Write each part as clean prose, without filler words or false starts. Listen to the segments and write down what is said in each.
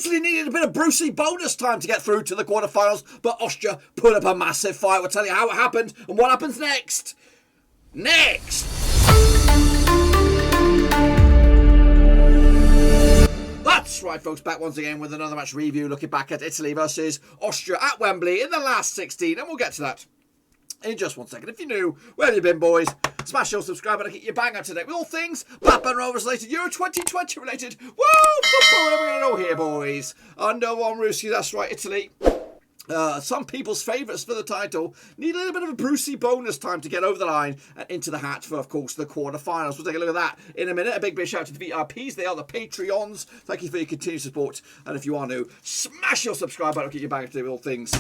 Italy needed a bit of Brucey bonus time to get through to the quarterfinals, but Austria put up a massive fight. We'll tell you how it happened and what happens next. That's right, folks, back once again with another match review, looking back at Italy versus Austria at Wembley in the last 16, and we'll get to that in just 1 second. If you're new, where have you been, boys? Smash your subscribe button to get your bang up to date with all things Blackburn Rovers related, Euro 2020 related. Woo! Football, what are we going to know here, boys? Under one Rusky, that's right, Italy. Some people's favourites for the title need a little bit of a Brucey bonus time to get over the line and into the hat for, of course, the quarterfinals. We'll take a look at that in a minute. A big shout out to the VIPs. They are the Patreons. Thank you for your continued support. And if you are new, smash your subscribe button to get your bang up to date with all things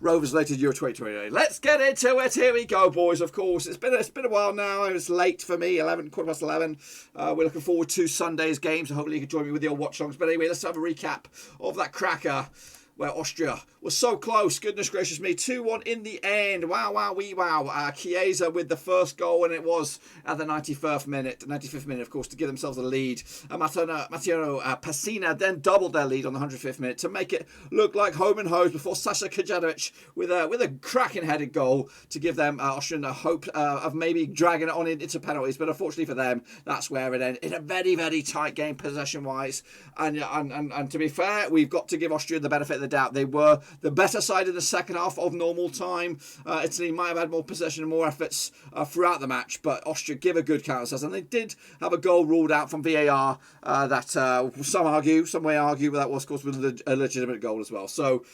Rovers related Euro 2020. Let's get into it. Here we go, boys. Of course, it's been a while now. It's late for me. 11:15. We're looking forward to Sunday's games. So hopefully you can join me with your watch-alongs. But anyway, let's have a recap of that cracker where Austria was so close. Goodness gracious me. 2-1 in the end. Wow, wow, wee wow. Chiesa with the first goal, and it was at the 95th minute, of course, to give themselves a lead. Matteo Pessina then doubled their lead on the 105th minute to make it look like home and hose before Sasa Kalajdzic with a cracking headed goal to give them Austrian a hope of maybe dragging it on into penalties. But unfortunately for them, that's where it ended in a very, very tight game possession-wise. And to be fair, we've got to give Austria the benefit of the doubt. They were the better side in the second half of normal time. Italy might have had more possession and more efforts throughout the match, but Austria give a good counter, and they did have a goal ruled out from VAR that some may argue that was, of course, a legitimate goal as well. So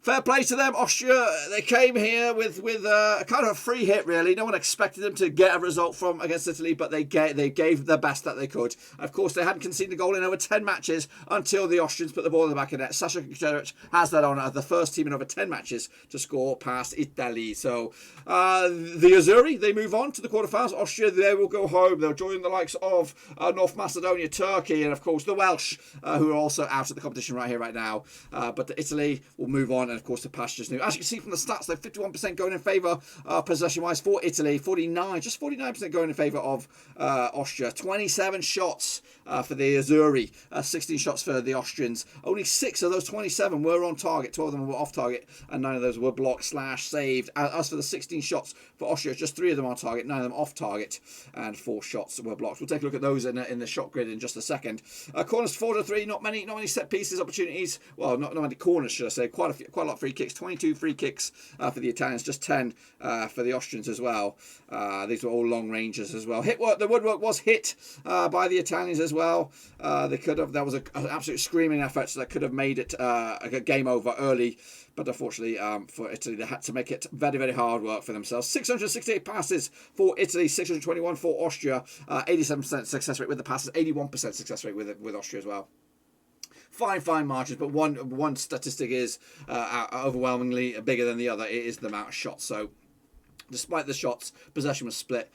fair play to them. Austria, they came here with a kind of a free hit, really. No one expected them to get a result from against Italy, but they gave the best that they could. Of course, they hadn't conceded a goal in over 10 matches until the Austrians put the ball in the back of the net. Sasa Kalajdzic has that on as the first team in over 10 matches to score past Italy. So the Azzurri, they move on to the quarterfinals. Austria, they will go home. They'll join the likes of North Macedonia, Turkey, and of course the Welsh, who are also out of the competition right now. But Italy will move on. And of course the pastures new. As you can see from the stats, they're 51% going in favour possession-wise for Italy, 49% going in favour of Austria. 27 shots for the Azzurri, 16 shots for the Austrians. Only 6 of those 27 were on target, 12 of them were off target, and 9 of those were blocked/saved. As for the 16 shots for Austria, just 3 of them on target, 9 of them off target, and 4 shots were blocked. We'll take a look at those in the shot grid in just a second. Corners 4-3, not many set pieces opportunities. Well, not many corners, should I say? Quite a lot of free kicks. 22 free kicks for the Italians, just 10 for the Austrians as well. These were all long ranges as well. The woodwork was hit by the Italians as well. There was an absolute screaming effort that could have made it a game over early. But unfortunately for Italy, they had to make it very, very hard work for themselves. 668 passes for Italy, 621 for Austria. 87% success rate with the passes, 81% success rate with Austria as well. Fine margins, but one statistic is overwhelmingly bigger than the other. It is the amount of shots. So despite the shots, possession was split.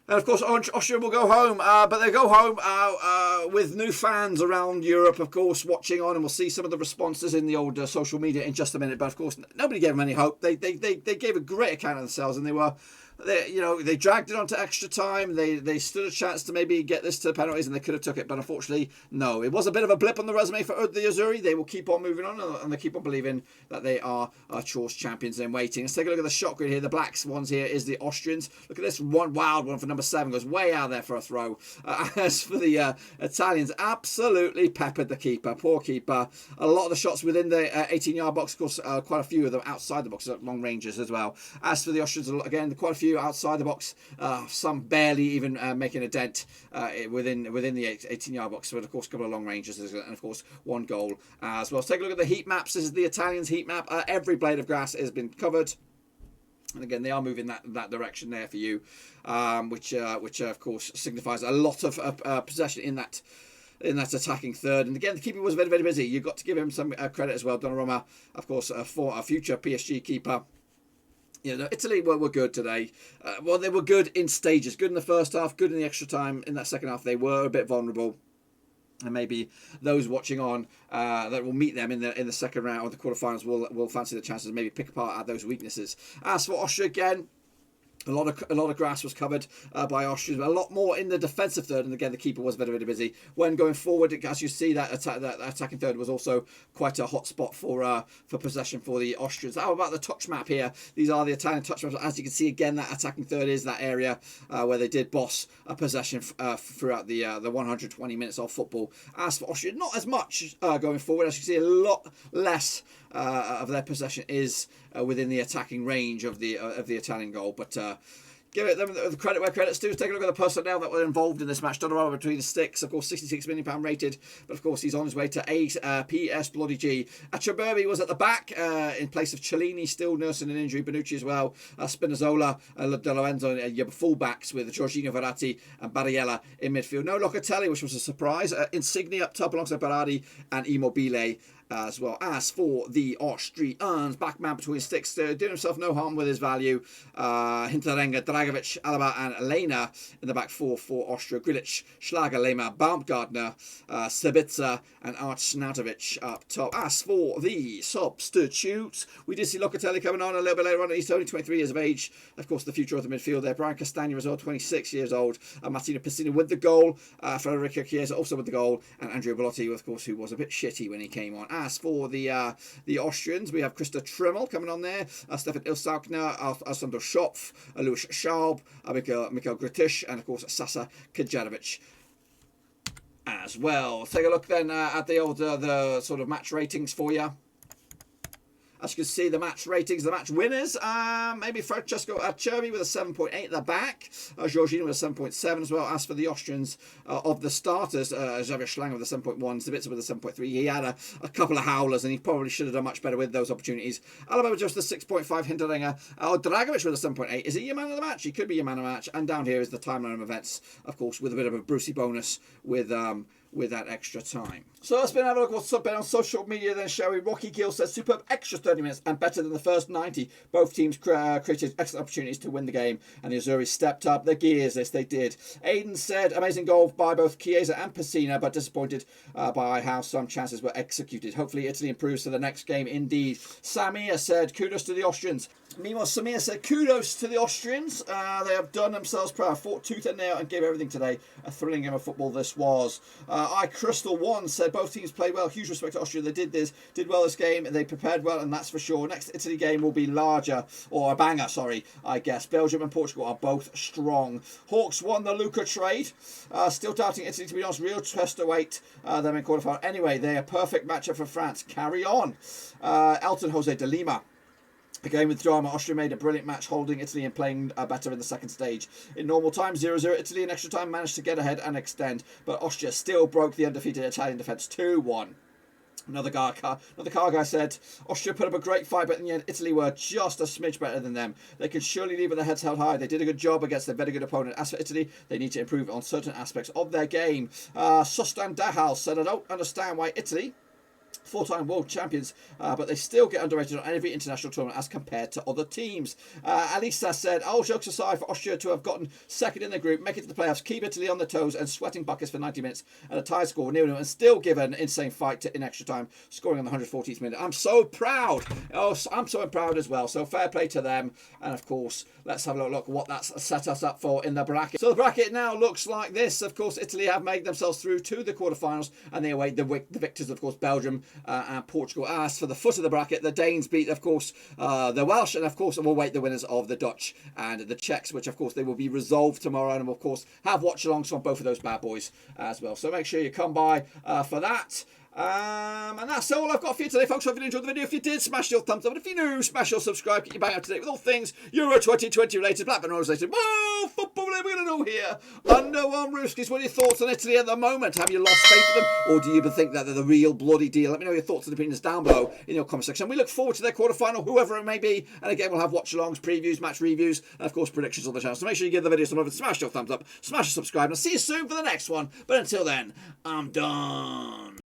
And of course, Austria will go home, but they go home with new fans around Europe, of course, watching on, and we'll see some of the responses in the old social media in just a minute. But of course, nobody gave them any hope. They gave a great account of themselves, and they dragged it on to extra time. They stood a chance to maybe get this to the penalties, and they could have took it, but unfortunately, no. It was a bit of a blip on the resume for the Azzurri. They will keep on moving on, and they keep on believing that they are Chor's champions in waiting. Let's take a look at the shot grid here. The black ones here is the Austrians. Look at this one wild one for number 7, goes way out there for a throw. As for the Italians, absolutely peppered the keeper. Poor keeper. A lot of the shots within the 18-yard box, of course, quite a few of them outside the box, long ranges as well. As for the Austrians, again, quite a few outside the box, some barely even making a dent within the 18-yard box, but of course a couple of long ranges, and of course one goal as well. Let's take a look at the heat maps. This is the Italians' heat map. Every blade of grass has been covered, and again they are moving that direction there for you, which of course signifies a lot of possession in that attacking third. And again, the keeper was very, very busy. You've got to give him some credit as well. Donnarumma, of course, for a future PSG keeper. Italy were good today. They were good in stages. Good in the first half, good in the extra time. In that second half, they were a bit vulnerable. And maybe those watching on that will meet them in the second round or the quarterfinals will fancy the chances, maybe pick apart those weaknesses. As for Austria, again, A lot of grass was covered by Austrians, but a lot more in the defensive third. And again, the keeper was very busy. When going forward, as you see, that attacking third was also quite a hot spot for possession for the Austrians. How about the touch map here? These are the Italian touch maps. As you can see, again, that attacking third is that area where they did boss a possession throughout the 120 minutes of football. As for Austria, not as much going forward. As you can see, a lot less of their possession is within the attacking range of the Italian goal, but give it them the credit where credit's due. Take a look at the personnel that were involved in this match. Donnarumma between the sticks, of course, £66 million rated, but of course he's on his way to PS Bloody G. Acerbi was at the back in place of Cellini, still nursing an injury. Bonucci as well. Spinazzola, De Lorenzo, your full-backs with Jorginho, Verratti and Barriella in midfield. No Locatelli, which was a surprise. Insigne up top alongside Berardi and Immobile. As well. As for the Austrians, back man between sticks, doing himself no harm with his value. Hinteregger, Dragovic, Alaba and Lena in the back four for Austria. Grilic, Schlager, Lehmer, Baumgartner, Sabitzer and Arnautovic up top. As for the substitutes, we did see Locatelli coming on a little bit later on. He's only 23 years of age. Of course, the future of the midfield there. Brian Castagna as well, 26 years old. Matteo Pessina with the goal. Federico Chiesa also with the goal. And Andrea Bellotti, of course, who was a bit shitty when he came on. As for the Austrians, we have Christa Trimmel coming on there, Stefan Ilsaugner, Alessandro Schopf, Louis Schaub, Mikhail Gritish, and of course Sasa Kalajdzic as well. Take a look then at the sort of match ratings for you. As you can see, the match ratings, the match winners, maybe Francesco Acerbi with a 7.8 at the back, Jorginho with a 7.7 as well. As for the Austrians of the starters, Xavier Schlang with a 7.1, Sabitzer with a 7.3. He had a couple of howlers and he probably should have done much better with those opportunities. Alaba with just a 6.5, Hinteregger. Dragovic with a 7.8. Is he your man of the match? He could be your man of the match. And down here is the timeline of events, of course, with a bit of a Brucey bonus with that extra time. So let's have a look at what's been on social media then, shall we? Rocky Gill says, superb extra 30 minutes and better than the first 90. Both teams created excellent opportunities to win the game and the Azzurri stepped up their gears. Yes, they did. Aiden said, amazing goal by both Chiesa and Pessina, but disappointed by how some chances were executed. Hopefully Italy improves for the next game indeed. Samir said, kudos to the Austrians. Meanwhile, Samir said, kudos to the Austrians. They have done themselves proud. Fought tooth and nail and gave everything today. A thrilling game of football this was. Crystal One said, both teams played well. Huge respect to Austria. They did well this game. They prepared well, and that's for sure. Next Italy game will be larger, or a banger, sorry, I guess. Belgium and Portugal are both strong. Hawks won the Luca trade. Still doubting Italy, to be honest. Real test to wait them in quarterfinal. Anyway, they're a perfect matchup for France. Carry on. Elton Jose de Lima. Again with drama, Austria made a brilliant match holding Italy and playing better in the second stage. In normal time, 0-0, Italy in extra time managed to get ahead and extend, but Austria still broke the undefeated Italian defence 2-1. Another car guy said, Austria put up a great fight, but in the end, Italy were just a smidge better than them. They can surely leave with their heads held high. They did a good job against a very good opponent. As for Italy, they need to improve on certain aspects of their game. Sustan Dahal said, I don't understand why Italy, four-time world champions, but they still get underrated on every international tournament as compared to other teams. Alisa said, all jokes aside, for Austria to have gotten second in the group, make it to the playoffs, keep Italy on the toes and sweating buckets for 90 minutes and a tie score near them and still give an insane fight in extra time, scoring on the 140th minute. I'm so proud. Oh, I'm so proud as well. So fair play to them. And of course, let's have a look at what that's set us up for in the bracket. So the bracket now looks like this. Of course, Italy have made themselves through to the quarterfinals and they await the victors, of course, Belgium and Portugal. As for the foot of the bracket, the Danes beat, of course, the Welsh, and of course we'll wait the winners of the Dutch and the Czechs, which of course they will be resolved tomorrow, and of course have watch-alongs from both of those bad boys as well. So make sure you come by for that. And that's all I've got for you today, folks. Hope you enjoyed the video. If you did, smash your thumbs up. And if you're new, smash your subscribe. Get you bang up to date with all things Euro 2020 related, Blackburn Rovers related. Whoa, football, what are we going to do here? Under one Rooskies, what are your thoughts on Italy at the moment? Have you lost faith in them? Or do you even think that they're the real bloody deal? Let me know your thoughts and opinions down below in your comment section. We look forward to their quarterfinal, whoever it may be. And again, we'll have watch-alongs, previews, match reviews, and of course, predictions on the channel. So make sure you give the video some love and smash your thumbs up, smash your subscribe, and I'll see you soon for the next one. But until then, I'm done.